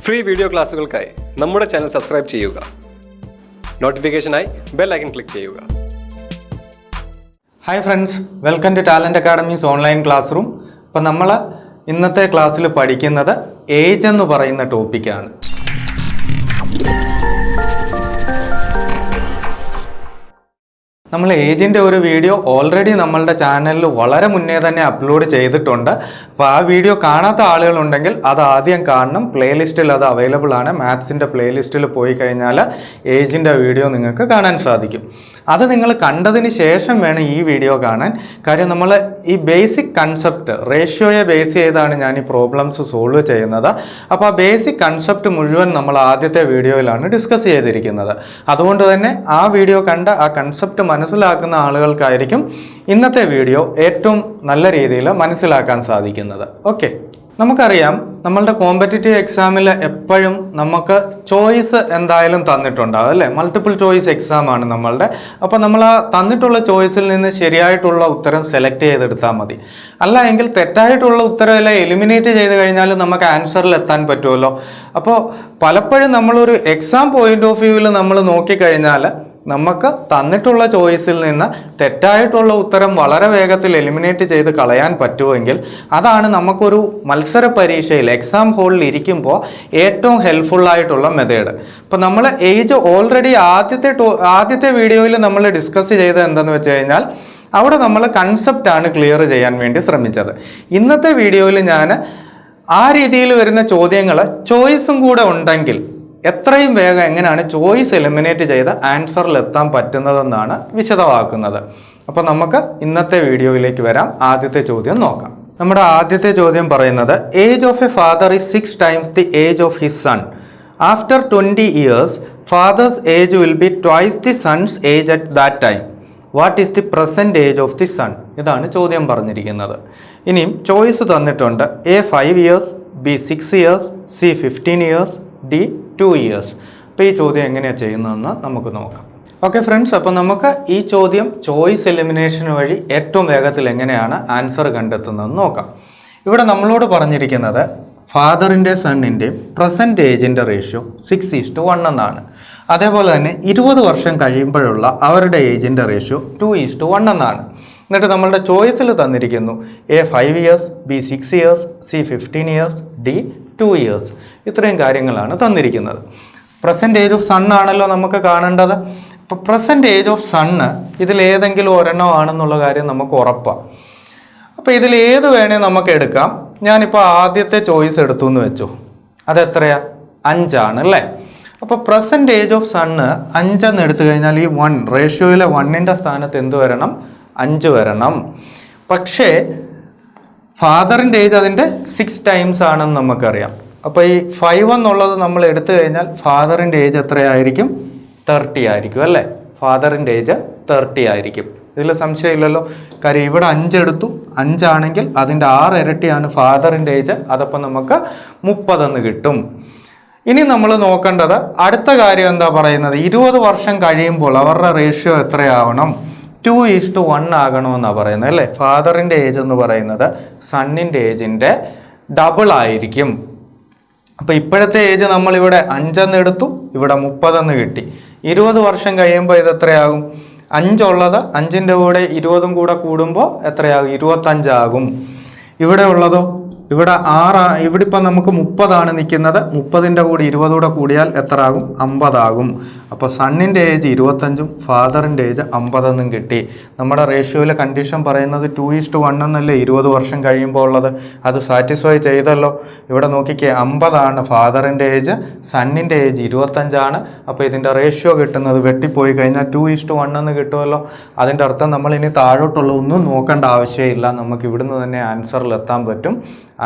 Free video ക്ലാസ്സുകൾക്കായി നമ്മുടെ channel subscribe ചെയ്യുക. നോട്ടിഫിക്കേഷനായി ബെൽ ഐക്കൺ ക്ലിക്ക് ചെയ്യുക. Hi friends, welcome to Talent Academy's online classroom. അപ്പോൾ നമ്മൾ ഇന്നത്തെ ക്ലാസ്സിൽ പഠിക്കുന്നത് ഏജ് എന്ന് പറയുന്ന ടോപ്പിക്കാണ്. നമ്മൾ ഏജിൻ്റെ ഒരു വീഡിയോ ഓൾറെഡി നമ്മളുടെ ചാനലിൽ വളരെ മുന്നേ തന്നെ അപ്ലോഡ് ചെയ്തിട്ടുണ്ട്. അപ്പോൾ ആ വീഡിയോ കാണാത്ത ആളുകളുണ്ടെങ്കിൽ അത് ആദ്യം കാണണം. പ്ലേലിസ്റ്റിൽ അത് അവൈലബിൾ ആണ്. മാത്സിൻ്റെ പ്ലേലിസ്റ്റിൽ പോയി കഴിഞ്ഞാൽ ഏജിൻ്റെ വീഡിയോ നിങ്ങൾക്ക് കാണാൻ സാധിക്കും. അത് നിങ്ങൾ കണ്ടതിന് ശേഷം വേണം ഈ വീഡിയോ കാണാൻ. കാര്യം നമ്മൾ ഈ ബേസിക് കൺസെപ്റ്റ് റേഷ്യോയെ ബേസ് ചെയ്താണ് ഞാൻ ഈ പ്രോബ്ലംസ് സോൾവ് ചെയ്യുന്നത്. അപ്പോൾ ആ ബേസിക് കൺസെപ്റ്റ് മുഴുവൻ നമ്മൾ ആദ്യത്തെ വീഡിയോയിലാണ് ഡിസ്കസ് ചെയ്തിരിക്കുന്നത്. അതുകൊണ്ട് തന്നെ ആ വീഡിയോ കണ്ട ആ കൺസെപ്റ്റ് മനസ്സിലാക്കുന്ന ആളുകൾക്കായിരിക്കും ഇന്നത്തെ വീഡിയോ ഏറ്റവും നല്ല രീതിയിൽ മനസ്സിലാക്കാൻ സാധിക്കുന്നത്. ഓക്കെ, നമുക്കറിയാം നമ്മളുടെ കോമ്പറ്റേറ്റീവ് എക്സാമിൽ എപ്പോഴും നമുക്ക് ചോയ്സ് എന്തായാലും തന്നിട്ടുണ്ടാവും അല്ലേ. മൾട്ടിപ്പിൾ ചോയ്സ് എക്സാം ആണ് നമ്മളുടെ. അപ്പോൾ നമ്മൾ ആ തന്നിട്ടുള്ള ചോയ്സിൽ നിന്ന് ശരിയായിട്ടുള്ള ഉത്തരം സെലക്ട് ചെയ്തെടുത്താൽ മതി. അല്ല എങ്കിൽ തെറ്റായിട്ടുള്ള ഉത്തരം എല്ലാം എലിമിനേറ്റ് ചെയ്ത് കഴിഞ്ഞാൽ നമുക്ക് ആൻസറിൽ എത്താൻ പറ്റുമല്ലോ. അപ്പോൾ പലപ്പോഴും നമ്മളൊരു എക്സാം പോയിന്റ് ഓഫ് വ്യൂവിൽ നമ്മൾ നോക്കിക്കഴിഞ്ഞാൽ നമുക്ക് തന്നിട്ടുള്ള ചോയ്സിൽ നിന്ന് തെറ്റായിട്ടുള്ള ഉത്തരം വളരെ വേഗത്തിൽ എലിമിനേറ്റ് ചെയ്ത് കളയാൻ പറ്റുമെങ്കിൽ അതാണ് നമുക്കൊരു മത്സര പരീക്ഷയിൽ എക്സാം ഹോളിൽ ഇരിക്കുമ്പോൾ ഏറ്റവും ഹെൽപ്ഫുള്ളായിട്ടുള്ള മെത്തേഡ്. ഇപ്പോൾ നമ്മൾ ഏജ് ഓൾറെഡി ആദ്യത്തെ വീഡിയോയിൽ നമ്മൾ ഡിസ്കസ് ചെയ്തത് എന്താണെന്ന് വെച്ച് കഴിഞ്ഞാൽ അവിടെ നമ്മൾ കൺസെപ്റ്റാണ് ക്ലിയർ ചെയ്യാൻ വേണ്ടി ശ്രമിച്ചത്. ഇന്നത്തെ വീഡിയോയിൽ ഞാൻ ആ രീതിയിൽ വരുന്ന ചോദ്യങ്ങൾ ചോയ്സും കൂടെ ഉണ്ടെങ്കിൽ എത്രയും വേഗം എങ്ങനെയാണ് ചോയ്സ് എലിമിനേറ്റ് ചെയ്ത് ആൻസറിൽ എത്താൻ പറ്റുന്നതെന്നാണ് വിശദമാക്കുന്നത്. അപ്പോൾ നമുക്ക് ഇന്നത്തെ വീഡിയോയിലേക്ക് വരാം. ആദ്യത്തെ ചോദ്യം നോക്കാം. നമ്മുടെ ആദ്യത്തെ ചോദ്യം പറയുന്നത് age of a father is 6 times the age of his son. After 20 years father's age will be twice the son's age at that time. What is the present age of the son? ഇതാണ് ചോദ്യം പറഞ്ഞിരിക്കുന്നത്. ഇനിയും choice തന്നിട്ടുണ്ട്. A 5 years, B 6 years, C 15 years, D 2 years. അപ്പോൾ ഈ ചോദ്യം എങ്ങനെയാണ് ചെയ്യുന്നതെന്ന് നമുക്ക് നോക്കാം. ഓക്കെ ഫ്രണ്ട്സ്, അപ്പോൾ നമുക്ക് ഈ ചോദ്യം ചോയ്സ് എലിമിനേഷൻ വഴി ഏറ്റവും വേഗത്തിൽ എങ്ങനെയാണ് ആൻസർ കണ്ടെത്തുന്നതെന്ന് നോക്കാം. ഇവിടെ നമ്മളോട് പറഞ്ഞിരിക്കുന്നത് ഫാദറിൻ്റെ സണ്ണിൻ്റെയും പ്രസൻറ്റ് ഏജിൻ്റെ റേഷ്യോ 6:1 എന്നാണ്. അതേപോലെ തന്നെ 20 വർഷം കഴിയുമ്പോഴുള്ള അവരുടെ ഏജിൻ്റെ റേഷ്യോ 2:1 എന്നാണ്. എന്നിട്ട് നമ്മളുടെ ചോയ്സിൽ തന്നിരിക്കുന്നു A 5 years, B 6 years, C 15 years, D 2 years. ഇത്രയും കാര്യങ്ങളാണ് തന്നിരിക്കുന്നത്. പ്രസൻറ്റ് ഏജ് ഓഫ് സൺ ആണല്ലോ നമുക്ക് കാണേണ്ടത്. അപ്പോൾ പ്രസൻറ്റ് ഏജ് ഓഫ് സണ്ണ് ഇതിലേതെങ്കിലും ഒരെണ്ണം ആണെന്നുള്ള കാര്യം നമുക്ക് ഉറപ്പാണ്. അപ്പോൾ ഇതിലേത് വേണേൽ നമുക്ക് എടുക്കാം. ഞാനിപ്പോൾ ആദ്യത്തെ ചോയ്സ് എടുത്തു എന്ന് വെച്ചു. അതെത്രയാ? 5 ആണ് അല്ലേ. അപ്പോൾ പ്രസൻറ്റ് ഏജ് ഓഫ് സണ്ണ് 5 എന്ന് എടുത്തു കഴിഞ്ഞാൽ ഈ 1 റേഷ്യോയിലെ 1ൻ്റെ സ്ഥാനത്ത് എന്ത് വരണം? 5 വരണം. പക്ഷേ ഫാദറിൻ്റെ ഏജ് അതിൻ്റെ 6 times ആണെന്ന് നമുക്കറിയാം. അപ്പോൾ ഈ 5 എന്നുള്ളത് നമ്മൾ എടുത്തു കഴിഞ്ഞാൽ ഫാദറിൻ്റെ ഏജ് എത്രയായിരിക്കും? 30 ആയിരിക്കും അല്ലേ. ഫാദറിൻ്റെ ഏജ് 30 ആയിരിക്കും. ഇതിൽ സംശയമില്ലല്ലോ. കാര്യം ഇവിടെ 5 എടുത്തു. 5 ആണെങ്കിൽ അതിൻ്റെ 6 ഇരട്ടിയാണ് ഫാദറിൻ്റെ ഏജ്. അതപ്പോൾ നമുക്ക് 30 എന്ന് കിട്ടും. ഇനി നമ്മൾ നോക്കേണ്ടത് അടുത്ത കാര്യം എന്താ പറയുന്നത്? 20 വർഷം കഴിയുമ്പോൾ അവരുടെ റേഷ്യോ എത്രയാവണം? 2:1 ആകണമെന്നാണ് പറയുന്നത് അല്ലേ. ഫാദറിൻ്റെ ഏജ് എന്ന് പറയുന്നത് സണ്ണിൻ്റെ ഏജിൻ്റെ ഡബിൾ ആയിരിക്കും. അപ്പോൾ ഇപ്പോഴത്തെ ഏജ് നമ്മളിവിടെ 5 എന്ന് എടുത്തു, ഇവിടെ 30 എന്ന് കിട്ടി. 20 വർഷം കഴിയുമ്പോൾ ഇത് എത്രയാകും? 5 ഉള്ളത് 5ൻ്റെ കൂടെ 20 കൂടെ കൂടുമ്പോൾ എത്രയാകും? 25 ആകും. ഇവിടെ ഉള്ളതോ ഇവിടെ 6. ഇവിടെ ഇപ്പം നമുക്ക് 30 നിൽക്കുന്നത്. 30ൻ്റെ കൂടി 20 കൂടെ കൂടിയാൽ എത്ര ആകും? 50 ആകും. അപ്പോൾ സണ്ണിൻ്റെ ഏജ് 25ഉം ഫാദറിൻ്റെ ഏജ് 50 കിട്ടി. നമ്മുടെ റേഷ്യോയിലെ കണ്ടീഷൻ പറയുന്നത് 2:1 എന്നല്ലേ 20 വർഷം കഴിയുമ്പോൾ ഉള്ളത്. അത് സാറ്റിസ്ഫൈ ചെയ്തല്ലോ. ഇവിടെ നോക്കിക്കേ, 50 ഫാദറിൻ്റെ ഏജ്, സണ്ണിൻ്റെ ഏജ് 25. അപ്പോൾ ഇതിൻ്റെ റേഷ്യോ കിട്ടുന്നത് വെട്ടിപ്പോയി കഴിഞ്ഞാൽ 2:1 എന്ന് കിട്ടുമല്ലോ. അതിൻ്റെ അർത്ഥം നമ്മൾ ഇനി താഴോട്ടുള്ള ഒന്നും നോക്കേണ്ട ആവശ്യമില്ല. നമുക്ക് ഇവിടുന്ന് തന്നെ ആൻസറിൽ എത്താൻ പറ്റും.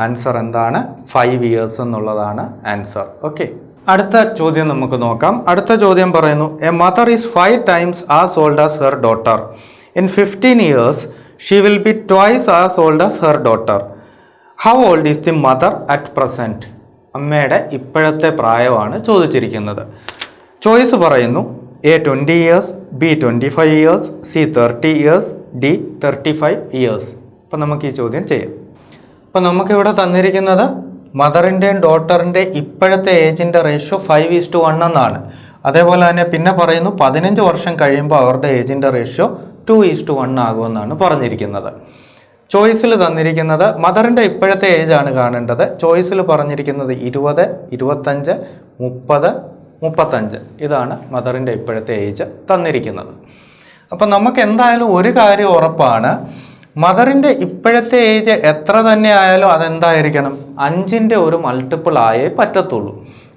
ആൻസർ എന്താണ്? 5 years എന്നുള്ളതാണ് ആൻസർ. ഓക്കെ, അടുത്ത ചോദ്യം നമുക്ക് നോക്കാം. അടുത്ത ചോദ്യം പറയുന്നു A mother is 5 times as old as her daughter. In 15 years she will be twice as old as her daughter. How old is the mother at present? അമ്മയുടെ ഇപ്പോഴത്തെ പ്രായമാണ് ചോദിച്ചിരിക്കുന്നത്. ചോയ്സ് പറയുന്നു A 20 years, B 25 years, C 30 years, D 35 years. അപ്പോൾ നമുക്ക് ഈ ചോദ്യം ചെയ്യാം. അപ്പോൾ നമുക്കിവിടെ തന്നിരിക്കുന്നത് മദറിൻ്റെയും ഡോട്ടറിൻ്റെ ഇപ്പോഴത്തെ ഏജിൻ്റെ റേഷ്യോ 5:1 എന്നാണ്. അതേപോലെ തന്നെ പിന്നെ പറയുന്നു 15 വർഷം കഴിയുമ്പോൾ അവരുടെ ഏജിൻ്റെ റേഷ്യോ 2:1 ആകുമെന്നാണ് പറഞ്ഞിരിക്കുന്നത്. ചോയ്സിൽ തന്നിരിക്കുന്നത് മദറിൻ്റെ ഇപ്പോഴത്തെ ഏജാണ് കാണേണ്ടത്. ചോയ്സിൽ പറഞ്ഞിരിക്കുന്നത് 20, 25, 30, 35 ഇതാണ് മദറിൻ്റെ ഇപ്പോഴത്തെ ഏജ് തന്നിരിക്കുന്നത്. അപ്പം നമുക്ക് എന്തായാലും ഒരു കാര്യം ഉറപ്പാണ്, മദറിൻ്റെ ഇപ്പോഴത്തെ ഏജ് എത്ര തന്നെ ആയാലും അതെന്തായിരിക്കണം, 5ൻ്റെ ഒരു മൾട്ടിപ്പിൾ ആയേ പറ്റത്തുള്ളൂ.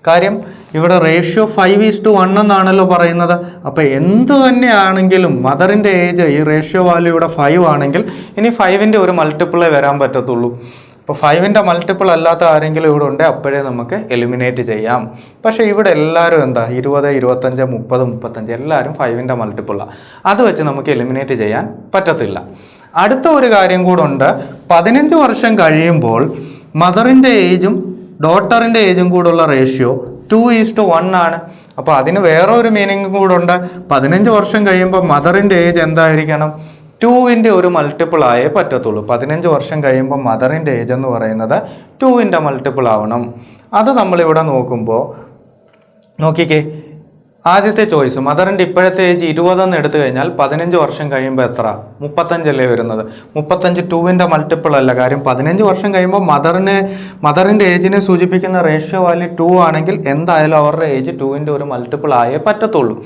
കാര്യം ഇവിടെ റേഷ്യോ 5:1 എന്നാണല്ലോ പറയുന്നത്. അപ്പോൾ എന്ത് തന്നെയാണെങ്കിലും മദറിൻ്റെ ഏജ് ഈ റേഷ്യോ വാല്യൂ ഇവിടെ 5 ആണെങ്കിൽ ഇനി 5ൻ്റെ ഒരു മൾട്ടിപ്പിളേ വരാൻ പറ്റത്തുള്ളൂ. അപ്പോൾ 5ൻ്റെ മൾട്ടിപ്പിൾ അല്ലാത്ത ആരെങ്കിലും ഇവിടെ ഉണ്ടെങ്കിൽ അപ്പോഴേ നമുക്ക് എലിമിനേറ്റ് ചെയ്യാം. പക്ഷേ ഇവിടെ എല്ലാവരും എന്താ 20, 25, 30, 35 എല്ലാവരും 5ൻ്റെ മൾട്ടിപ്പിളാണ്. അത് വെച്ച് നമുക്ക് എലിമിനേറ്റ് ചെയ്യാൻ പറ്റത്തില്ല. അടുത്ത ഒരു കാര്യം കൂടെ ഉണ്ട്, 15 വർഷം കഴിയുമ്പോൾ മദറിൻ്റെ ഏജും ഡോട്ടറിൻ്റെ ഏജും കൂടുള്ള റേഷ്യോ 2:1 ആണ്. അപ്പോൾ അതിന് വേറെ ഒരു മീനിങ് കൂടെ ഉണ്ട്. 15 വർഷം കഴിയുമ്പോൾ മദറിൻ്റെ ഏജ് എന്തായിരിക്കണം, 2ൻ്റെ ഒരു മൾട്ടിപ്പിൾ ആയേ പറ്റത്തുള്ളൂ. 15 വർഷം കഴിയുമ്പോൾ മദറിൻ്റെ ഏജ് എന്ന് പറയുന്നത് 2ൻ്റെ മൾട്ടിപ്പിൾ ആവണം. അത് നമ്മളിവിടെ നോക്കുമ്പോൾ നോക്കിക്കേ, ആദ്യത്തെ ചോയ്സ് മദറിൻ്റെ ഇപ്പോഴത്തെ ഏജ് 20 എന്ന് എടുത്തു കഴിഞ്ഞാൽ 15 വർഷം കഴിയുമ്പോൾ എത്ര, 35 അല്ലേ വരുന്നത്. 35 2ൻ്റെ മൾട്ടിപ്പിൾ അല്ല. കാര്യം 15 വർഷം കഴിയുമ്പോൾ മദറിൻ്റെ ഏജിനെ സൂചിപ്പിക്കുന്ന റേഷ്യോ വാല്യൂ 2 ആണെങ്കിൽ എന്തായാലും അവരുടെ ഏജ് 2ൻ്റെ ഒരു മൾട്ടിപ്പിൾ ആയേ പറ്റത്തുള്ളൂ.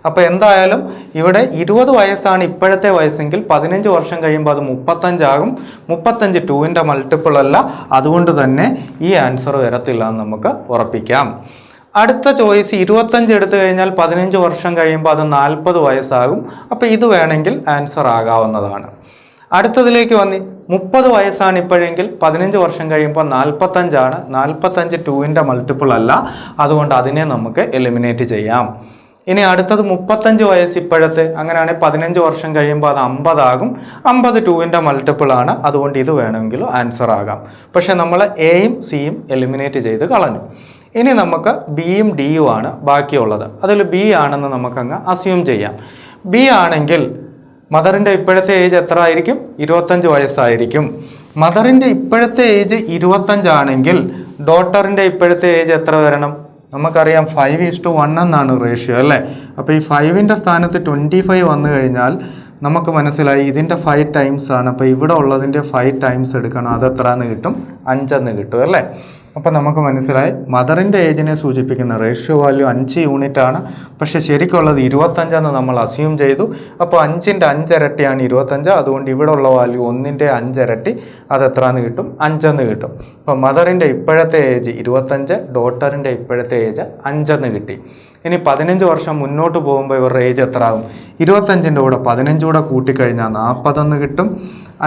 അപ്പോൾ എന്തായാലും ഇവിടെ 20 വയസ്സാണ് ഇപ്പോഴത്തെ വയസ്സെങ്കിൽ 15 വർഷം കഴിയുമ്പോൾ അത് 35 ആകും. 35 2ൻ്റെ മൾട്ടിപ്പിൾ അല്ല. അതുകൊണ്ട് തന്നെ ഈ ആൻസർ വരത്തില്ല എന്ന് നമുക്ക് ഉറപ്പിക്കാം. അടുത്ത ചോയ്സ് 25 എടുത്തു കഴിഞ്ഞാൽ 15 വർഷം കഴിയുമ്പോൾ അത് 40 വയസ്സാകും. അപ്പോൾ ഇത് വേണമെങ്കിൽ ആൻസർ ആകാവുന്നതാണ്. അടുത്തതിലേക്ക് വന്നി 30 വയസ്സാണ് ഇപ്പോഴെങ്കിൽ 15 വർഷം കഴിയുമ്പോൾ 45 ആണ്. 45 2ൻ്റെ മൾട്ടിപ്പിൾ അല്ല. അതുകൊണ്ട് അതിനെ നമുക്ക് എലിമിനേറ്റ് ചെയ്യാം. ഇനി അടുത്തത് 35 വയസ്സ് ഇപ്പോഴത്തെ, അങ്ങനെയാണെങ്കിൽ 15 വർഷം കഴിയുമ്പോൾ അത് 50 ആകും. 50 2ൻ്റെ മൾട്ടിപ്പിൾ ആണ്. അതുകൊണ്ട് ഇത് വേണമെങ്കിലും ആൻസർ ആകാം. പക്ഷെ നമ്മൾ എയും സിയും എലിമിനേറ്റ് ചെയ്ത് കളഞ്ഞു. ഇനി നമുക്ക് ബിയും ഡിയും ആണ് ബാക്കിയുള്ളത്. അതിൽ ബി ആണെന്ന് നമുക്കങ്ങ് അസ്യൂം ചെയ്യാം. ബി ആണെങ്കിൽ മദറിൻ്റെ ഇപ്പോഴത്തെ ഏജ് എത്ര ആയിരിക്കും, 25 വയസ്സായിരിക്കും. മദറിൻ്റെ ഇപ്പോഴത്തെ ഏജ് 25 ആണെങ്കിൽ ഡോട്ടറിൻ്റെ ഇപ്പോഴത്തെ ഏജ് എത്ര വരണം, നമുക്കറിയാം 5:1 എന്നാണ് റേഷ്യോ അല്ലേ. അപ്പോൾ ഈ 5ൻ്റെ സ്ഥാനത്ത് 25 വന്നു കഴിഞ്ഞാൽ നമുക്ക് മനസ്സിലായി ഇതിൻ്റെ 5 ടൈംസ് ആണ്. അപ്പോൾ ഇവിടെ ഉള്ളതിൻ്റെ 5 ടൈംസ് എടുക്കണം. അത് എത്ര എന്ന് കിട്ടും, 5 എന്ന് കിട്ടും അല്ലേ. അപ്പോൾ നമുക്ക് മനസ്സിലായി മദറിൻ്റെ ഏജിനെ സൂചിപ്പിക്കുന്ന റേഷ്യോ വാല്യൂ 5 യൂണിറ്റ് ആണ്. പക്ഷേ ശരിക്കുള്ളത് 25 എന്ന് നമ്മൾ അസ്യൂം ചെയ്തു. അപ്പോൾ 5ൻ്റെ 5 ഇരട്ടിയാണ് 25. അതുകൊണ്ട് ഇവിടെ ഉള്ള വാല്യൂ 1ൻ്റെ 5 ഇരട്ടി. അത് എത്ര എന്ന് കിട്ടും, 5 എന്ന് കിട്ടും. അപ്പോൾ മദറിൻ്റെ ഇപ്പോഴത്തെ ഏജ് 25, ഡോട്ടറിൻ്റെ ഇപ്പോഴത്തെ ഏജ് 5 എന്ന് കിട്ടി. ഇനി 15 വർഷം മുന്നോട്ട് പോകുമ്പോൾ ഇവരുടെ ഏജ് എത്ര ആകും, 25ൻ്റെ കൂടെ 15 കൂടെ കൂട്ടിക്കഴിഞ്ഞാൽ 40 എന്ന് കിട്ടും.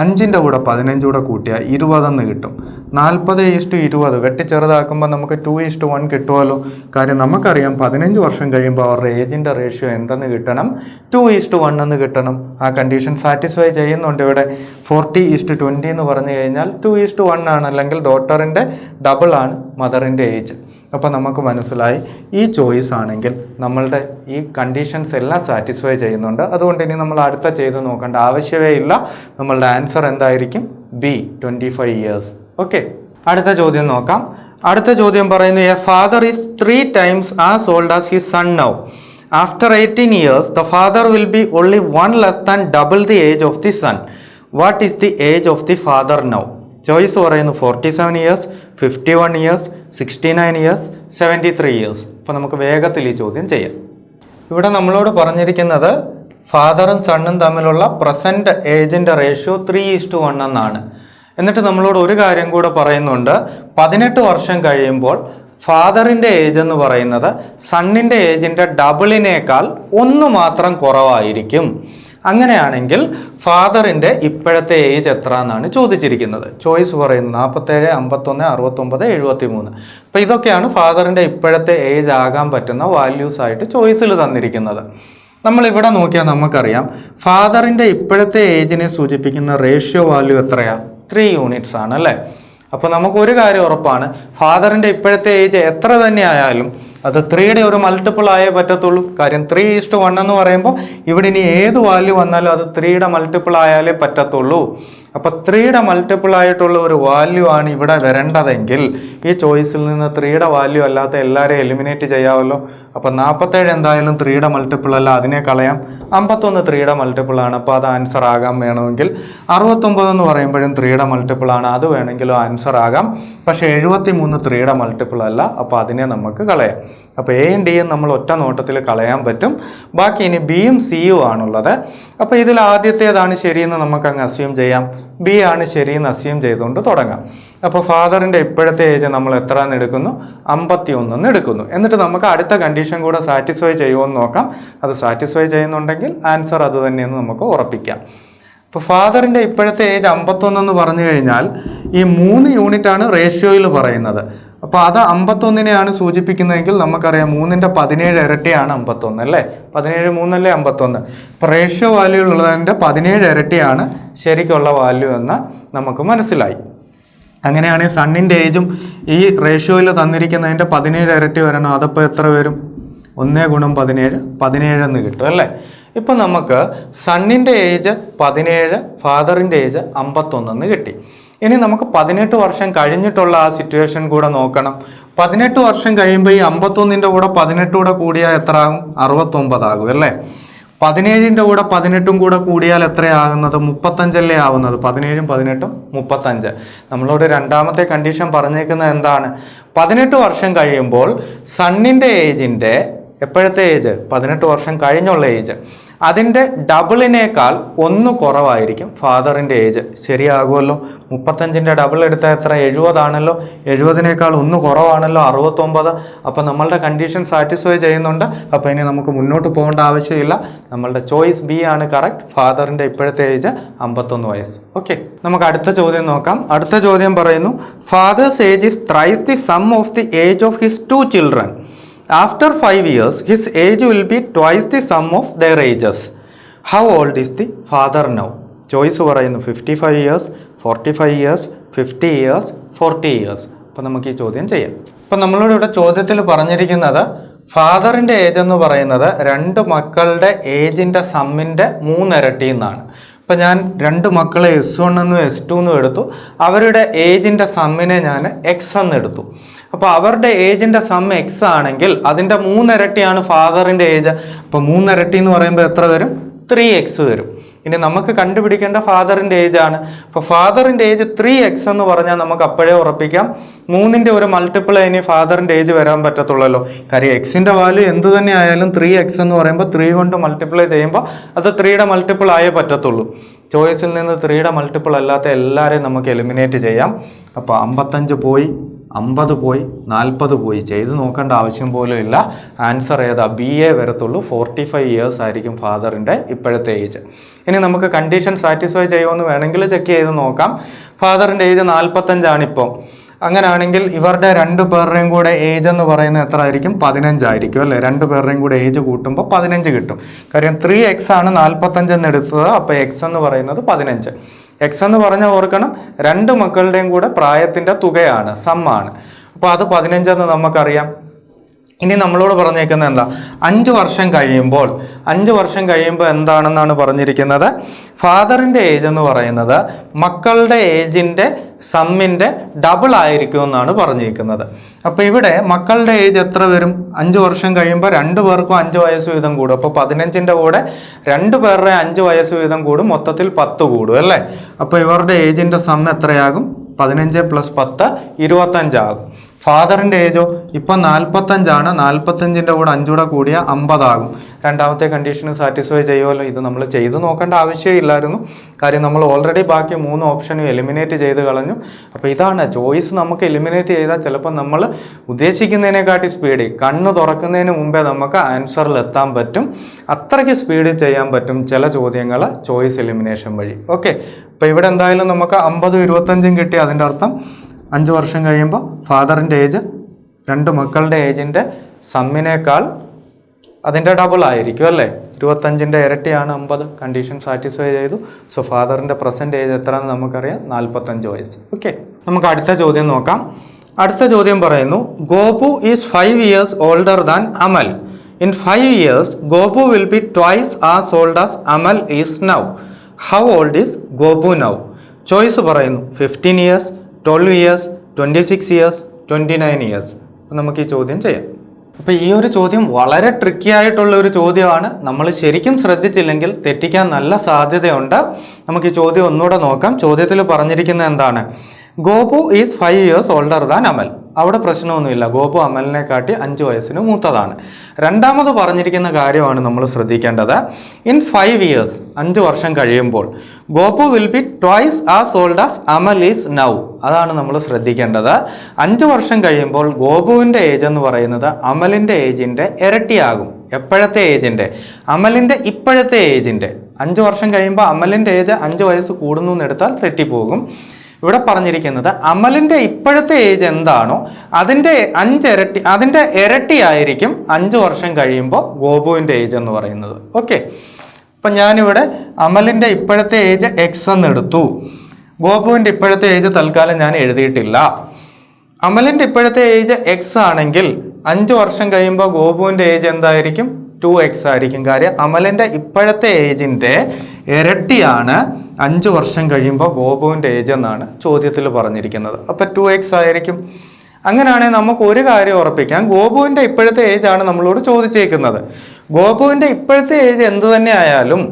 5ൻ്റെ കൂടെ 15 കൂടെ കൂട്ടിയാൽ 20 എന്ന് കിട്ടും. 40:20 വെട്ടി ചെറുതാക്കുമ്പോൾ നമുക്ക് 2:1 കിട്ടുമല്ലോ. കാര്യം നമുക്കറിയാം 15 വർഷം കഴിയുമ്പോൾ അവരുടെ ഏജിൻ്റെ റേഷ്യോ എന്തെന്ന് കിട്ടണം, 2:1 എന്ന് കിട്ടണം. ആ കണ്ടീഷൻ സാറ്റിസ്ഫൈ ചെയ്യുന്നുണ്ട്. ഇവിടെ 40:20 എന്ന് പറഞ്ഞു കഴിഞ്ഞാൽ 2:1 ആണ്. അല്ലെങ്കിൽ ഡോട്ടറിൻ്റെ ഡബിൾ ആണ് മദറിൻ്റെ ഏജ്. അപ്പോൾ നമുക്ക് മനസ്സിലായി ഈ ചോയ്സ് ആണെങ്കിൽ നമ്മളുടെ ഈ കണ്ടീഷൻസ് എല്ലാം സാറ്റിസ്ഫൈ ചെയ്യുന്നുണ്ട്. അതുകൊണ്ട് ഇനി നമ്മൾ അടുത്ത ചെയ്ത് നോക്കേണ്ട ആവശ്യമേ ഇല്ല. നമ്മളുടെ ആൻസർ എന്തായിരിക്കും, ബി 25 ഇയേഴ്സ്. ഓക്കെ, അടുത്ത ചോദ്യം നോക്കാം. അടുത്ത ചോദ്യം പറയുന്നു, A father is 3 times as old as his son now. After 18 years the father will be only 1 less than double the age of the son. What is the age of the father now? Choice പറയുന്നു 47 years, 51 years, 69 years, 73 years. അപ്പോൾ നമുക്ക് വേഗത്തിൽ ഈ ചോദ്യം ചെയ്യാം. ഇവിടെ നമ്മളോട് പറഞ്ഞിരിക്കുന്നത് ഫാദറും സണ്ണും തമ്മിലുള്ള പ്രസൻറ്റ് ഏജിൻ്റെ റേഷ്യോ 3:1 എന്നാണ്. എന്നിട്ട് നമ്മളോട് ഒരു കാര്യം കൂടെ പറയുന്നുണ്ട്, 18 വർഷം കഴിയുമ്പോൾ ഫാദറിൻ്റെ ഏജ് എന്ന് പറയുന്നത് സണ്ണിൻ്റെ ഏജിൻ്റെ ഡബിളിനേക്കാൾ 1 മാത്രം കുറവായിരിക്കും. അങ്ങനെയാണെങ്കിൽ ഫാദറിൻ്റെ ഇപ്പോഴത്തെ ഏജ് എത്ര എന്നാണ് ചോദിച്ചിരിക്കുന്നത്. ചോയ്സ് പറയുന്നത് 47, 51, 69, 73. അപ്പോൾ ഇതൊക്കെയാണ് ഫാദറിൻ്റെ ഇപ്പോഴത്തെ ഏജ് ആകാൻ പറ്റുന്ന വാല്യൂസ് ആയിട്ട് ചോയ്സിൽ തന്നിരിക്കുന്നത്. നമ്മളിവിടെ നോക്കിയാൽ നമുക്കറിയാം ഫാദറിൻ്റെ ഇപ്പോഴത്തെ ഏജിനെ സൂചിപ്പിക്കുന്ന റേഷ്യോ വാല്യൂ എത്രയാണ്, 3 യൂണിറ്റ്സ് ആണ് അല്ലേ. അപ്പോൾ നമുക്കൊരു കാര്യം ഉറപ്പാണ്, ഫാദറിൻ്റെ ഇപ്പോഴത്തെ ഏജ് എത്ര തന്നെ ആയാലും അത് 3യുടെ ഒരു മൾട്ടിപ്പിൾ ആയേ പറ്റത്തുള്ളൂ. കാര്യം 3:1 എന്ന് പറയുമ്പോൾ ഇവിടെ ഇനി ഏത് വാല്യൂ വന്നാലും അത് 3യുടെ മൾട്ടിപ്പിൾ ആയാലേ പറ്റത്തുള്ളൂ. അപ്പോൾ 3യുടെ മൾട്ടിപ്പിൾ ആയിട്ടുള്ള ഒരു വാല്യൂ ആണ് ഇവിടെ വരേണ്ടതെങ്കിൽ ഈ ചോയ്സിൽ നിന്ന് 3യുടെ വാല്യൂ അല്ലാത്ത എല്ലാവരെയും എലിമിനേറ്റ് ചെയ്യാമല്ലോ. അപ്പോൾ 47 എന്തായാലും 3യുടെ മൾട്ടിപ്പിൾ അല്ല, അതിനെ കളയാം. 51 3യുടെ മൾട്ടിപ്പിൾ ആണ്, അപ്പോൾ അത് ആൻസർ ആകാം. വേണമെങ്കിൽ 69 എന്ന് പറയുമ്പോഴും 3യുടെ മൾട്ടിപ്പിൾ ആണ്, അത് വേണമെങ്കിലും ആൻസർ ആകാം. പക്ഷേ 73 3യുടെ മൾട്ടിപ്പിൾ അല്ല, അപ്പോൾ അതിനെ നമുക്ക് കളയാം. അപ്പോൾ എയും ഡിയും നമ്മൾ ഒറ്റ നോട്ടത്തിൽ കളയാൻ പറ്റും. ബാക്കി ഇനി ബിയും സിയും ആണുള്ളത്. അപ്പോൾ ഇതിൽ ആദ്യത്തേതാണ് ശരിയെന്ന് നമുക്ക് അങ്ങ് അസ്യൂം ചെയ്യാം. ബി ആണ് ശരിയെന്ന് അസ്യൂം ചെയ്തുകൊണ്ട് തുടങ്ങാം. അപ്പോൾ ഫാദറിൻ്റെ ഇപ്പോഴത്തെ ഏജ് നമ്മൾ എത്ര എന്ന് എടുക്കുന്നു? 51 എടുക്കുന്നു. എന്നിട്ട് നമുക്ക് അടുത്ത കണ്ടീഷൻ കൂടെ സാറ്റിസ്ഫൈ ചെയ്യുമെന്ന് നോക്കാം. അത് സാറ്റിസ്ഫൈ ചെയ്യുന്നുണ്ടെങ്കിൽ ആൻസർ അത് തന്നെയെന്ന് നമുക്ക് ഉറപ്പിക്കാം. ഇപ്പോൾ ഫാദറിൻ്റെ ഇപ്പോഴത്തെ ഏജ് 51 എന്ന് പറഞ്ഞു കഴിഞ്ഞാൽ ഈ 3 യൂണിറ്റാണ് റേഷ്യോയിൽ പറയുന്നത്. അപ്പോൾ അത് 51നെയാണ് സൂചിപ്പിക്കുന്നതെങ്കിൽ നമുക്കറിയാം 3ന്റെ 17 ഇരട്ടിയാണ് 51 അല്ലേ? 17 3 51. ഇപ്പോൾ റേഷ്യോ വാല്യൂ ഉള്ളതിൻ്റെ 17 ഇരട്ടിയാണ് ശരിക്കുള്ള വാല്യൂ എന്ന് നമുക്ക് മനസ്സിലായി. അങ്ങനെയാണെങ്കിൽ സണ്ണിൻ്റെ ഏജും ഈ റേഷ്യോയിൽ തന്നിരിക്കുന്നതിൻ്റെ 17 ഇരട്ടി വരണം. അതപ്പോൾ എത്ര വരും? 1 × 17 17 എന്ന് കിട്ടും അല്ലേ? ഇപ്പം നമുക്ക് സണ്ണിൻ്റെ ഏജ് 17, ഫാദറിൻ്റെ ഏജ് 51 എന്ന് കിട്ടി. ഇനി നമുക്ക് 18 വർഷം കഴിഞ്ഞിട്ടുള്ള ആ സിറ്റുവേഷൻ കൂടെ നോക്കണം. 18 വർഷം കഴിയുമ്പോൾ ഈ 51ൻ്റെ കൂടെ 18 കൂടെ കൂടിയാൽ എത്ര ആകും? 69 ആകും അല്ലേ? 17ൻ്റെ കൂടെ 18ഉം കൂടെ കൂടിയാൽ എത്രയാകുന്നത്? 35 അല്ലേ ആവുന്നത്? 17ഉം 18ഉം 35. നമ്മളോട് രണ്ടാമത്തെ കണ്ടീഷൻ പറഞ്ഞേക്കുന്നത് എന്താണ്? 18 വർഷം കഴിയുമ്പോൾ സണ്ണിൻ്റെ ഏജിൻ്റെ എപ്പോഴത്തെ ഏജ്? 18 വർഷം കഴിഞ്ഞുള്ള ഏജ്, അതിൻ്റെ ഡബിളിനേക്കാൾ 1 കുറവായിരിക്കും ഫാദറിൻ്റെ ഏജ്. ശരിയാകുമല്ലോ? 35ൻ്റെ ഡബിൾ എടുത്താൽ എത്ര? 70 ആണല്ലോ. 70നേക്കാൾ 1 കുറവാണല്ലോ, 69. അപ്പോൾ നമ്മളുടെ കണ്ടീഷൻ സാറ്റിസ്ഫൈ ചെയ്യുന്നുണ്ട്. അപ്പോൾ ഇനി നമുക്ക് മുന്നോട്ട് പോകേണ്ട ആവശ്യമില്ല. നമ്മളുടെ ചോയ്സ് ബി ആണ് കറക്റ്റ്. ഫാദറിൻ്റെ ഇപ്പോഴത്തെ ഏജ് 51 വയസ്സ്. ഓക്കെ, നമുക്ക് അടുത്ത ചോദ്യം നോക്കാം. അടുത്ത ചോദ്യം പറയുന്നു, fathers age is thrice the sum of the age of his 2 children. After 5 years, his age will be twice the sum of their ages. How old is the father now? Choice പറയുന്നു 55 years, 45 years, 50 years, 40 years. അപ്പോൾ നമുക്ക് ഈ ചോദ്യം ചെയ്യാം. അപ്പം നമ്മളോട് ഇവിടെ ചോദ്യത്തിൽ പറഞ്ഞിരിക്കുന്നത് ഫാദറിൻ്റെ ഏജ് എന്ന് പറയുന്നത് 2 മക്കളുടെ ഏജിൻ്റെ സമ്മിൻ്റെ 3 ഇരട്ടി എന്നാണ്. അപ്പം ഞാൻ 2 മക്കളെ S1 എന്നും S2 എന്നും എടുത്തു. അവരുടെ ഏജിൻ്റെ സമ്മിനെ ഞാൻ X എന്ന് എടുത്തു. അപ്പോൾ അവരുടെ ഏജിൻ്റെ സം എക്സ് ആണെങ്കിൽ അതിൻ്റെ 3 ഇരട്ടിയാണ് ഫാദറിൻ്റെ ഏജ്. അപ്പോൾ 3 ഇരട്ടി എന്ന് പറയുമ്പോൾ എത്ര വരും? 3x വരും. ഇനി നമുക്ക് കണ്ടുപിടിക്കേണ്ട ഫാദറിൻ്റെ ഏജ് ആണ്. അപ്പോൾ ഫാദറിൻ്റെ ഏജ് 3x എന്ന് പറഞ്ഞാൽ നമുക്ക് അപ്പോഴേ ഉറപ്പിക്കാം 3ൻ്റെ ഒരു മൾട്ടിപ്പിൾ ഇനി ഫാദറിൻ്റെ ഏജ് വരാൻ പറ്റത്തുള്ളല്ലോ. കാര്യം എക്സിൻ്റെ വാല്യൂ എന്ത് തന്നെ ആയാലും 3x എന്ന് പറയുമ്പോൾ 3 കൊണ്ട് മൾട്ടിപ്ലൈ ചെയ്യുമ്പോൾ അത് 3യുടെ മൾട്ടിപ്പിൾ ആയേ പറ്റത്തുള്ളൂ. ചോയ്സിൽ നിന്ന് 3യുടെ മൾട്ടിപ്പിൾ അല്ലാത്ത എല്ലാവരെയും നമുക്ക് എലിമിനേറ്റ് ചെയ്യാം. അപ്പോൾ 55 പോയി, 50 പോയി, 40 പോയി. ചെയ്ത് നോക്കേണ്ട ആവശ്യം പോലും ഇല്ല. ആൻസർ ഏതാ? ബി എ വരത്തുള്ളൂ. 45 ഇയേഴ്സ് ആയിരിക്കും ഫാദറിൻ്റെ ഇപ്പോഴത്തെ ഏജ്. ഇനി നമുക്ക് കണ്ടീഷൻ സാറ്റിസ്ഫൈ ചെയ്യുമെന്ന് വേണമെങ്കിൽ ചെക്ക് ചെയ്ത് നോക്കാം. ഫാദറിൻ്റെ ഏജ് 45 ആണിപ്പോൾ. അങ്ങനെയാണെങ്കിൽ ഇവരുടെ 2 പേരുടെയും കൂടെ ഏജ് എന്ന് പറയുന്നത് എത്ര ആയിരിക്കും? 15 ആയിരിക്കും അല്ലേ? 2 പേരുടെയും കൂടെ ഏജ് കൂട്ടുമ്പോൾ 15 കിട്ടും. കാര്യം 3x ആണ് 45 എന്ന് എടുത്തത്. അപ്പോൾ എക്സ് എന്ന് പറയുന്നത് 15. എക്സ് എന്ന് പറഞ്ഞാൽ ഓർക്കണം 2 മക്കളുടെയും കൂടെ പ്രായത്തിൻ്റെ തുകയാണ്, സമ്മാണ്. അപ്പോൾ അത് 15 എന്ന് നമുക്കറിയാം. ഇനി നമ്മളോട് പറഞ്ഞേക്കുന്നത് എന്താ? 5 വർഷം കഴിയുമ്പോൾ എന്താണെന്നാണ് പറഞ്ഞിരിക്കുന്നത്? ഫാദറിൻ്റെ ഏജ് എന്ന് പറയുന്നത് മക്കളുടെ ഏജിൻ്റെ സമ്മിൻ്റെ ഡബിൾ ആയിരിക്കും എന്നാണ് പറഞ്ഞിരിക്കുന്നത്. അപ്പോൾ ഇവിടെ മക്കളുടെ ഏജ് എത്ര വരും? 5 വർഷം കഴിയുമ്പോൾ 2 പേർക്കും 5 വയസ്സ് വീതം കൂടും. അപ്പോൾ 15ൻ്റെ കൂടെ 2 പേരുടെ 5 വയസ്സ് വീതം കൂടും, മൊത്തത്തിൽ 10 കൂടും അല്ലേ? അപ്പോൾ ഇവരുടെ ഏജിൻ്റെ സം എത്രയാകും? 15 + 10 25 ആകും. ഫാദറിൻ്റെ ഏജോ ഇപ്പം 45 ആണ്. 45ൻ്റെ കൂടെ 5 കൂടെ കൂടിയാൽ 50 ആകും. രണ്ടാമത്തെ കണ്ടീഷന് സാറ്റിസ്ഫൈ ചെയ്യുമല്ലോ. ഇത് നമ്മൾ ചെയ്ത് നോക്കേണ്ട ആവശ്യമില്ലായിരുന്നു. കാര്യം നമ്മൾ ഓൾറെഡി ബാക്കി 3 ഓപ്ഷനും എലിമിനേറ്റ് ചെയ്ത് കളഞ്ഞു. അപ്പോൾ ഇതാണ് ചോയ്സ്. നമുക്ക് എലിമിനേറ്റ് ചെയ്താൽ ചിലപ്പോൾ നമ്മൾ ഉദ്ദേശിക്കുന്നതിനെക്കാട്ടി സ്പീഡിൽ കണ്ണ് തുറക്കുന്നതിന് മുമ്പേ നമുക്ക് ആൻസറിൽ എത്താൻ പറ്റും. അത്രയ്ക്ക് സ്പീഡിൽ ചെയ്യാൻ പറ്റും ചില ചോദ്യങ്ങൾ ചോയ്സ് എലിമിനേഷൻ വഴി. ഓക്കെ, അപ്പോൾ ഇവിടെ എന്തായാലും നമുക്ക് 50 25 കിട്ടി. അതിൻ്റെ അർത്ഥം 5 വർഷം കഴിയുമ്പോൾ ഫാദറിൻ്റെ ഏജ് 2 മക്കളുടെ ഏജിൻ്റെ സമ്മിനേക്കാൾ അതിൻ്റെ ഡബിൾ ആയിരിക്കും അല്ലേ? 25ൻ്റെ ഇരട്ടിയാണ് 50. കണ്ടീഷൻ സാറ്റിസ്ഫൈ ചെയ്തു. സോ ഫാദറിൻ്റെ പ്രസൻറ്റ് ഏജ് എത്രയാണെന്ന് നമുക്കറിയാം, 45 വയസ്സ്. ഓക്കെ, നമുക്ക് അടുത്ത ചോദ്യം നോക്കാം. അടുത്ത ചോദ്യം പറയുന്നു, Gopu is 5 years older than Amal. In 5 years, Gopu will be twice as old as Amal is now. How old is Gopu now? Choice പറയുന്നു 15 ഇയേഴ്സ്, 12 ഇയേഴ്സ്, 26 ഇയേഴ്സ്, 29 ഇയേഴ്സ്. അപ്പം നമുക്ക് ഈ ചോദ്യം ചെയ്യാം. അപ്പോൾ ഈ ഒരു ചോദ്യം വളരെ ട്രിക്കി ആയിട്ടുള്ള ഒരു ചോദ്യമാണ്. നമ്മൾ ശരിക്കും ശ്രദ്ധിച്ചില്ലെങ്കിൽ തെറ്റിക്കാൻ നല്ല സാധ്യതയുണ്ട്. നമുക്ക് ഈ ചോദ്യം ഒന്നുകൂടെ നോക്കാം. ചോദ്യത്തിൽ പറഞ്ഞിരിക്കുന്നത് എന്താണ്? Gopu is 5 years older than Amal. അവിടെ പ്രശ്നമൊന്നുമില്ല, ഗോപു അമലിനെ കാട്ടി 5 വയസ്സിന് മൂത്തതാണ്. രണ്ടാമത് പറഞ്ഞിരിക്കുന്ന കാര്യമാണ് നമ്മൾ ശ്രദ്ധിക്കേണ്ടത്. ഇൻ 5 ഇയേഴ്സ്, 5 വർഷം കഴിയുമ്പോൾ Gopu will be twice as old as Amal is now. അതാണ് നമ്മൾ ശ്രദ്ധിക്കേണ്ടത്. 5 വർഷം കഴിയുമ്പോൾ ഗോപുവിൻ്റെ ഏജ് എന്ന് പറയുന്നത് അമലിൻ്റെ ഏജിൻ്റെ ഇരട്ടിയാകും. എപ്പോഴത്തെ ഏജിൻ്റെ? അമലിൻ്റെ ഇപ്പോഴത്തെ ഏജിൻ്റെ. 5 വർഷം കഴിയുമ്പോൾ അമലിൻ്റെ ഏജ് 5 വയസ്സ് കൂടുന്നു എന്നെടുത്താൽ തെറ്റിപ്പോകും. ഇവിടെ പറഞ്ഞിരിക്കുന്നത് അമലിൻ്റെ ഇപ്പോഴത്തെ ഏജ് എന്താണോ അതിൻ്റെ 5 ഇരട്ടി, അതിൻ്റെ ഇരട്ടിയായിരിക്കും 5 വർഷം കഴിയുമ്പോൾ ഗോപുവിൻ്റെ ഏജ് എന്ന് പറയുന്നത്. ഓക്കെ, അപ്പം ഞാനിവിടെ അമലിൻ്റെ ഇപ്പോഴത്തെ ഏജ് എക്സ് എന്ന് എടുത്തു. ഗോപുവിൻ്റെ ഇപ്പോഴത്തെ ഏജ് തൽക്കാലം ഞാൻ എഴുതിയിട്ടില്ല. അമലിൻ്റെ ഇപ്പോഴത്തെ ഏജ് എക്സ് ആണെങ്കിൽ 5 വർഷം കഴിയുമ്പോൾ ഗോപുവിൻ്റെ ഏജ് എന്തായിരിക്കും? 2x ആയിരിക്കും. കാര്യം അമലിൻ്റെ ഇപ്പോഴത്തെ ഏജിൻ്റെ ഇരട്ടിയാണ് 5 വർഷം കഴിയുമ്പോൾ ഗോപുവിൻ്റെ ഏജ് എന്നാണ് ചോദ്യത്തിൽ പറഞ്ഞിരിക്കുന്നത്. അപ്പോൾ 2x ആയിരിക്കും. അങ്ങനെയാണെങ്കിൽ നമുക്ക് ഒരു കാര്യം ഉറപ്പിക്കാം, ഗോപുവിൻ്റെ ഇപ്പോഴത്തെ ഏജാണ് നമ്മളോട് ചോദിച്ചേക്കുന്നത്. ഗോപുവിൻ്റെ ഇപ്പോഴത്തെ ഏജ് എന്ത് തന്നെ ആയാലും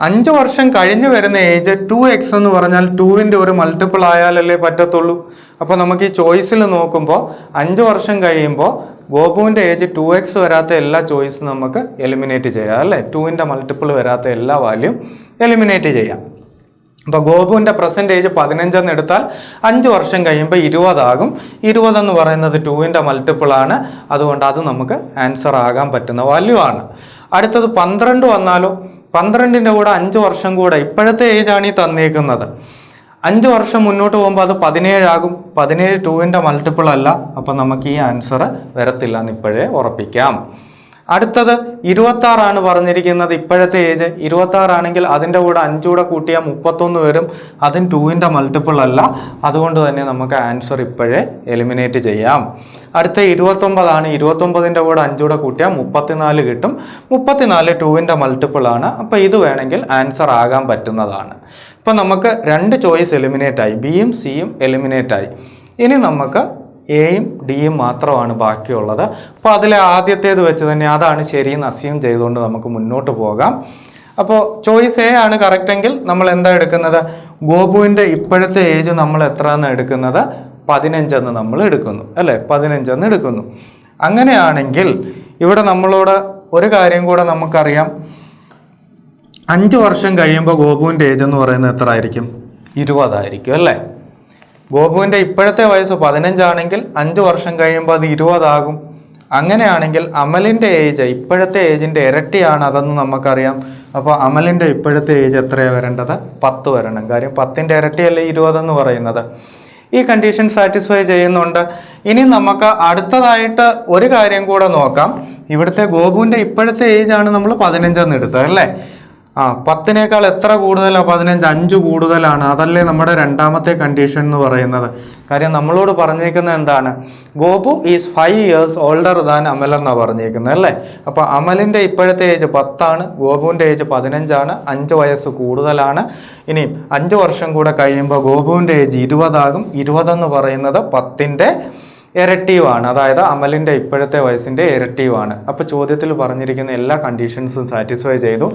5 വർഷം കഴിഞ്ഞ് വരുന്ന ഏജ് 2x എന്ന് പറഞ്ഞാൽ 2ൻ്റെ ഒരു മൾട്ടിപ്പിൾ ആയാലല്ലേ പറ്റത്തുള്ളൂ. അപ്പോൾ നമുക്ക് ഈ ചോയ്സിൽ നോക്കുമ്പോൾ 5 വർഷം കഴിയുമ്പോൾ ഗോപുവിൻ്റെ ഏജ് 2x വരാത്ത എല്ലാ ചോയ്സും നമുക്ക് എലിമിനേറ്റ് ചെയ്യാം അല്ലേ? 2ൻ്റെ മൾട്ടിപ്പിൾ വരാത്ത എല്ലാ വാല്യൂം എലിമിനേറ്റ് ചെയ്യാം. അപ്പോൾ ഗോപുവിൻ്റെ പ്രസൻറ്റ് ഏജ് 15 എന്ന് എടുത്താൽ 5 വർഷം കഴിയുമ്പോൾ 20 ആകും. 20 എന്ന് പറയുന്നത് 2ൻ്റെ മൾട്ടിപ്പിൾ ആണ്. അതുകൊണ്ട് അത് നമുക്ക് ആൻസർ ആകാൻ പറ്റുന്ന വാല്യൂ ആണ്. അടുത്തത് 12 വന്നാലോ? 12ൻ്റെ കൂടെ 5 വർഷം കൂടെ ഇപ്പോഴത്തെ ഏജാണ് ഈ തന്നേക്കുന്നത്. 5 വർഷം മുന്നോട്ട് പോകുമ്പോൾ അത് 17 ആകും. 17 2ൻ്റെ മൾട്ടിപ്പിൾ അല്ല. അപ്പം നമുക്ക് ഈ ആൻസർ വരത്തില്ല എന്ന് ഇപ്പോഴേ ഉറപ്പിക്കാം. അടുത്തത് 26 ആണ് പറഞ്ഞിരിക്കുന്നത് ഇപ്പോഴത്തെ ഏജ്. 26 ആണെങ്കിൽ അതിൻ്റെ കൂടെ 5 കൂടെ കൂട്ടിയാൽ 31 വരും. അതും 2ൻ്റെ മൾട്ടിപ്പിൾ അല്ല. അതുകൊണ്ട് തന്നെ നമുക്ക് ആൻസർ ഇപ്പോഴേ എലിമിനേറ്റ് ചെയ്യാം. അടുത്ത 29 ആണ്. 29ൻ്റെ കൂടെ 5 കൂടെ കൂട്ടിയാൽ 34 കിട്ടും. 34 2ൻ്റെ മൾട്ടിപ്പിൾ ആണ്. അപ്പോൾ ഇത് വേണമെങ്കിൽ ആൻസർ ആകാൻ പറ്റുന്നതാണ്. ഇപ്പം നമുക്ക് 2 ചോയ്സ് എലിമിനേറ്റ് ആയി, ബിയും സിയും എലിമിനേറ്റ് ആയി. ഇനി നമുക്ക് എയും ഡിയും മാത്രമാണ് ബാക്കിയുള്ളത്. അപ്പോൾ അതിലെ ആദ്യത്തേത് വെച്ച് തന്നെ അതാണ് ശരിയെന്ന് അസ്യൂം ചെയ്തുകൊണ്ട് നമുക്ക് മുന്നോട്ട് പോകാം. അപ്പോൾ ചോയ്സ് എ ആണ് കറക്റ്റെങ്കിൽ നമ്മൾ എന്താ എടുക്കുന്നത്? ഗോപുവിൻ്റെ ഇപ്പോഴത്തെ ഏജ് നമ്മൾ എത്ര എന്ന് എടുക്കുന്നത്? 15 എന്ന് നമ്മൾ എടുക്കുന്നു അല്ലേ? 15 എന്ന് എടുക്കുന്നു. അങ്ങനെയാണെങ്കിൽ ഇവിടെ നമ്മളോട് ഒരു കാര്യം കൂടെ നമുക്കറിയാം. 5 വർഷം കഴിയുമ്പോൾ ഗോപുവിൻ്റെ ഏജ് എന്ന് പറയുന്നത് എത്ര ആയിരിക്കും? 20 ആയിരിക്കും അല്ലേ? ഗോപുവിൻ്റെ ഇപ്പോഴത്തെ വയസ്സ് 15 ആണെങ്കിൽ 5 വർഷം കഴിയുമ്പോൾ അത് 20 ആകും. അങ്ങനെയാണെങ്കിൽ അമലിൻ്റെ ഏജ് ഇപ്പോഴത്തെ ഏജിൻ്റെ ഇരട്ടിയാണ് അതെന്ന് നമുക്കറിയാം. അപ്പോൾ അമലിൻ്റെ ഇപ്പോഴത്തെ ഏജ് എത്രയാണ് വരേണ്ടത്? 10 വരണം. കാര്യം 10ൻ്റെ ഇരട്ടിയല്ലേ 20 എന്ന് പറയുന്നത്. ഈ കണ്ടീഷൻ സാറ്റിസ്ഫൈ ചെയ്യുന്നുണ്ട്. ഇനി നമുക്ക് അടുത്തതായിട്ട് ഒരു കാര്യം കൂടെ നോക്കാം. ഇവിടുത്തെ ഗോപുവിൻ്റെ ഇപ്പോഴത്തെ ഏജാണ് നമ്മൾ 15 എന്ന് എടുത്തത് അല്ലേ? 10നേക്കാൾ എത്ര കൂടുതലാണ്? 15, 5 കൂടുതലാണ്. അതല്ലേ നമ്മുടെ രണ്ടാമത്തെ കണ്ടീഷൻ എന്ന് പറയുന്നത്. കാര്യം നമ്മളോട് പറഞ്ഞേക്കുന്നത് എന്താണ്? Gopu is 5 years older than Amal എന്നാണ് പറഞ്ഞേക്കുന്നത് അല്ലേ? അപ്പോൾ അമലിൻ്റെ ഇപ്പോഴത്തെ ഏജ് 10 ആണ്, ഗോപുവിൻ്റെ ഏജ് 15 ആണ്, 5 വയസ്സ് കൂടുതലാണ്. ഇനി 5 വർഷം കൂടെ കഴിയുമ്പോൾ ഗോപുവിൻ്റെ ഏജ് 20 ആകും. 20 എന്ന് പറയുന്നത് 10ൻ്റെ ഇരട്ടീവാണ്. അതായത് അമലിൻ്റെ ഇപ്പോഴത്തെ വയസ്സിൻ്റെ ഇരട്ടീവാണ്. അപ്പോൾ ചോദ്യത്തിൽ പറഞ്ഞിരിക്കുന്ന എല്ലാ കണ്ടീഷൻസും സാറ്റിസ്ഫൈ ചെയ്തു.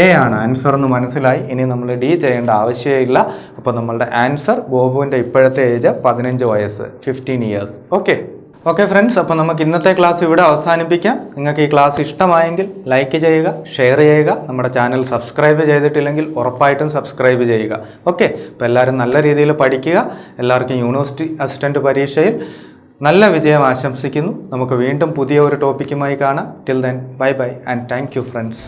എ ആണ് ആൻസർ എന്ന് മനസ്സിലായി. ഇനി നമ്മൾ ഡി ചെയ്യേണ്ട ആവശ്യമില്ല. അപ്പോൾ നമ്മളുടെ ആൻസർ ഗോപുവിൻ്റെ ഇപ്പോഴത്തെ ഏജ് 15 വയസ്സ്, 15 ഇയേഴ്സ്. ഓക്കെ ഫ്രണ്ട്സ്, അപ്പോൾ നമുക്ക് ഇന്നത്തെ ക്ലാസ് ഇവിടെ അവസാനിപ്പിക്കാം. നിങ്ങൾക്ക് ഈ ക്ലാസ് ഇഷ്ടമായെങ്കിൽ ലൈക്ക് ചെയ്യുക, ഷെയർ ചെയ്യുക. നമ്മുടെ ചാനൽ സബ്സ്ക്രൈബ് ചെയ്തിട്ടില്ലെങ്കിൽ ഉറപ്പായിട്ടും സബ്സ്ക്രൈബ് ചെയ്യുക. ഓക്കെ, അപ്പോൾ എല്ലാവരും നല്ല രീതിയിൽ പഠിക്കുക. എല്ലാവർക്കും യൂണിവേഴ്സിറ്റി അസിസ്റ്റൻറ്റ് പരീക്ഷയിൽ നല്ല വിജയം ആശംസിക്കുന്നു. നമുക്ക് വീണ്ടും പുതിയ ഒരു ടോപ്പിക്കുമായി കാണാം. Till then bye bye and thank you friends.